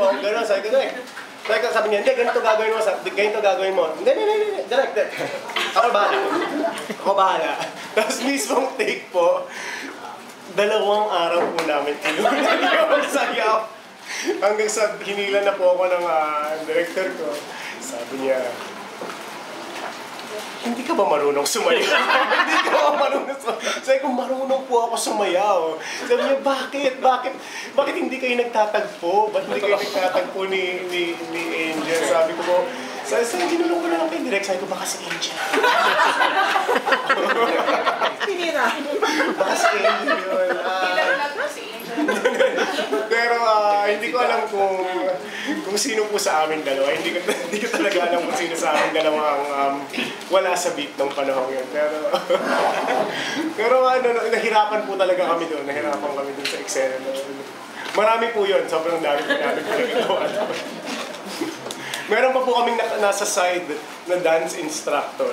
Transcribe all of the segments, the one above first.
po ako gano'n. Sabi niya, hindi, ganito gagawin mo. Ganito gagawin mo. Hindi, direct. Ako bahala. Tapos mismong take po, 2 araw po namin sayaw. Hanggang sa hinila na po ako ng director ko. Sabi niya, hindi ka ba marunong sumayaw? Hindi ka ba marunong sumayaw? Sabi ko, marunong po ako sumayaw. Sabi niya, bakit hindi kayo nagtatagpo? Ba't hindi kayo nagtatagpo ni Angel? Sabi ko po, ginulong ko na lang kay Direk. Sabi ko, baka si Angel. Tinira. Baka si Angel yun. Pero hindi ko alam kung sino po sa amin dalawa. Hindi ko talaga alam kung sino sa amin dalawa ang wala sa beat ng panahon yun. Pero nahirapan po talaga kami doon. Nahirapan kami doon sa eksena. Marami po yun. Sobrang dami po namin pinagawa. Meron pa po kaming nasa side na dance instructor.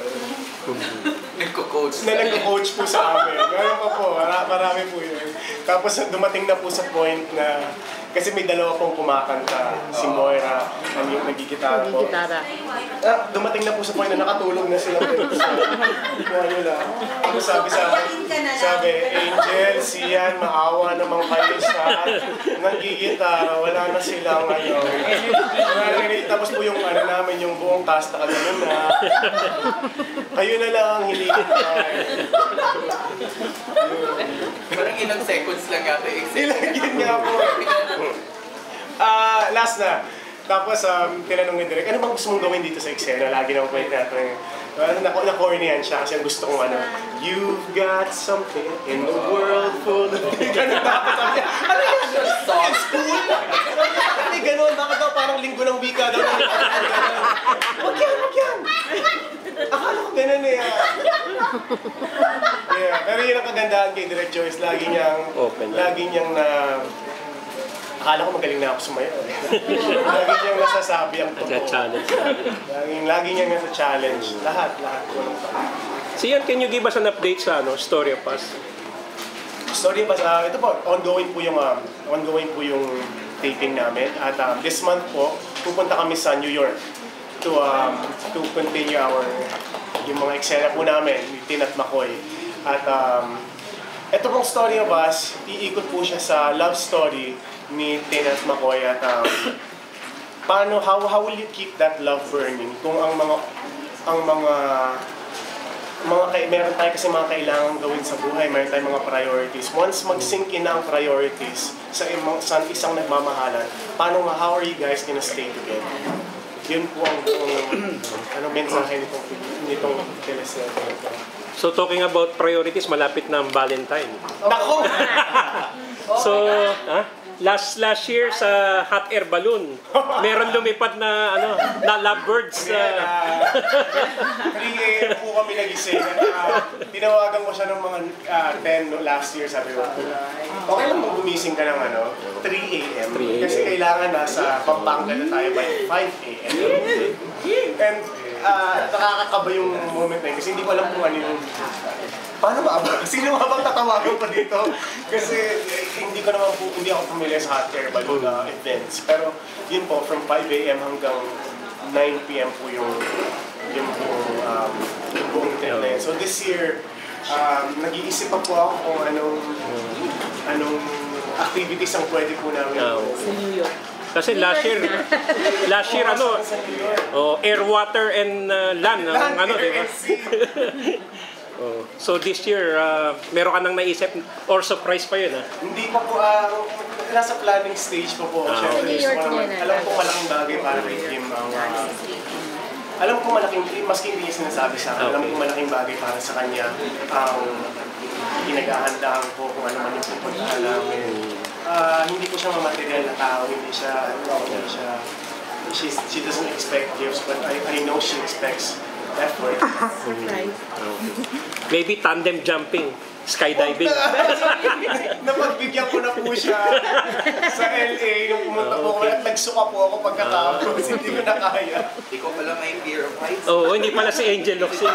Nagko-coach. Na nagko-coach po sa amin. Meron pa po, marami po yun. Tapos dumating na po sa point na, kasi may 2 pong kumakanta, si Moira, yung nagigitara po. Dumating na po sa point na nakatulog na sila. Tapos sabi, Angel, Sian, maawa naman kayo sa nagigitara, wala na silang Tapos po yung namin, yung buong cast na kagano'n na, kayo na lang, hindi Parang ilang seconds lang yata yun nga po. Last na. Tapos, tinanong ni Direk, ano bang gusto mong gawin dito sa eksena? Lagi naman po yung na-cornyan siya kasi ang gusto kong you've got something in the world full of... Ganun dapat sabi niya. Ano yan? School? Hindi ganun. Bakit daw parang linggo ng wika daw? Wag yan! Akala ko ganun eh. Yeah, pero yun ang kagandahan kay Direk Joyce. Lagi niyang akala ko magaling na ako sumayaw. Lagi niyang nasasabi ang totoo. Lagi niyang nasa challenge. Lahat ko ng Sian, can you give us an update sa Story of Us? Story of Us, ito po, ongoing po yung taping namin. At this month po, pupunta kami sa New York to continue yung mga eksena po namin, ni Tin at McCoy. At ito pong Story of Us, iikot po siya sa love story ni Tin at McCoy at how will you keep that love burning kung meron tayo kasi mga kailangan gawin sa buhay, meron tayong mga priorities. Once mag-sink in ang priorities sa isang nagmamahalan, how are you guys gonna stay together? Yun po ang mensahe nitong teleserye. So talking about priorities, malapit na ang Valentine. Nako! So, last year sa hot air balloon, meron lumipad na lovebirds. 3 AM po kami nagising. Tinawagan ko siya ng mga 10 last year, sabi ko, okay lang gumising ka ng 3 AM. Kasi kailangan nasa Pampanga na tayo by 5 AM. And nakakakaba yung moment na yun kasi hindi ko alam kung ano yung paano ba? Sino nga bang tatawagan pa dito? Kasi hindi ako familiar sa hot air balloon events. Pero yun po, from 5 AM hanggang 9 PM po yung buong trip na yun. So this year, nag-iisip pa po ako kung anong activities ang pwede po namin. Sa New York. Kasi last year air, water, and land, diba? So this year, meron ka nang naisip or surprise pa yun, ha? Hindi pa po, nasa planning stage pa po. Alam ko malaking bagay para kay Kim alam ko maski hindi niya sinasabi sa akin, alam ko malaking bagay para sa kanya ang pinaghahandaan ko kung ano man yung pupuntahan namin. Hindi ko siya material na tao, she doesn't expect gifts, but I know she expects effort. Maybe tandem jumping, skydiving. Napagbigyan ko na po siya sa LA nung pumunta po at nagsuka po ako pagkatapos, hindi ko na kaya. Ikaw pala may fear of heights. Oo, hindi pala si Angel Locsin.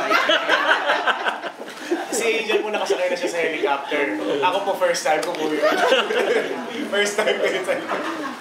Si Angel po nakasakay na siya sa helicopter. Ako po first time ko po yun. First time ko yun sa helicopter.